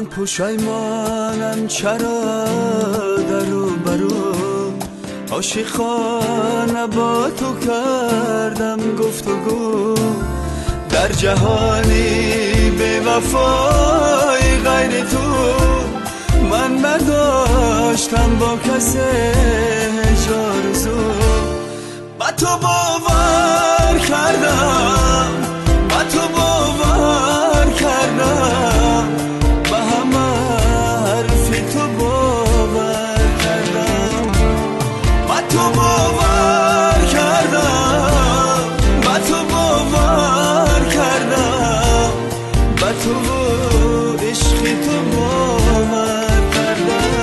من پشیمانم چرا درو برو عاشقانه با تو کردم گفتگو در جهانی بی وفای غیر تو من نداشتم با کسی جارزو با تو باور کردم با تو باور کردم به همه حرفی تو باور کردم با تو باور کردم با تو باور کردم با تو عشقی تو باور کردم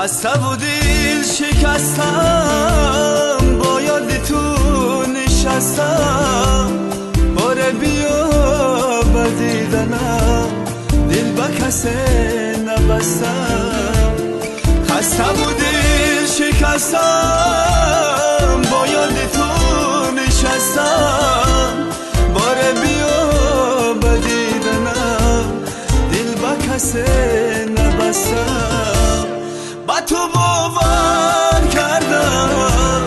خسته و دل شکستم با یاد تو نشستم باره بیا بدیدنم دل به کسی نبستم خسته و دل شکستم با یاد تو نشستم باره بیا بدیدنم دل به کسی نبستم با تو باور کردم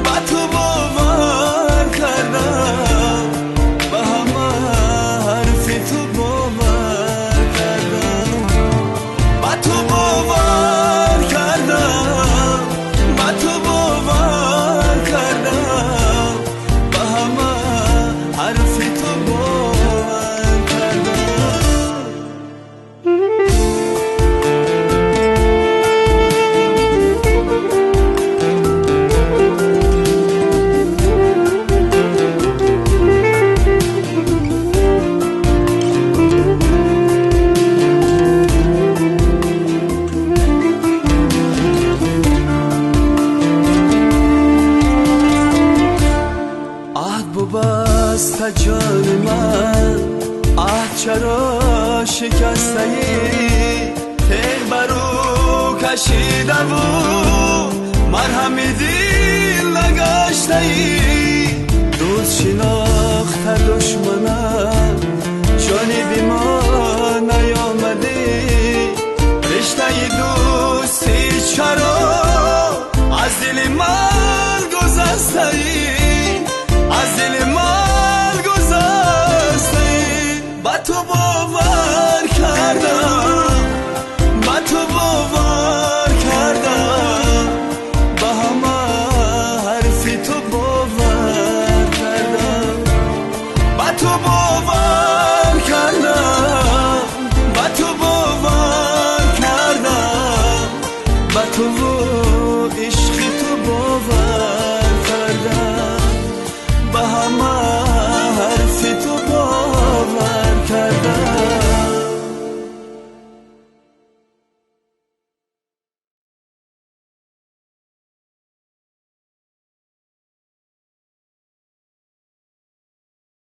با تو باور کردم به همه حرفی تو باور کردم با تو باور کردم با تو باور کردم به همه حرفی تو باور کردم بست جان من چرا شکسته ای تیر برو کشیده و مرهم دل نگشته ای دوست شناخته دشمنم جانی بیمار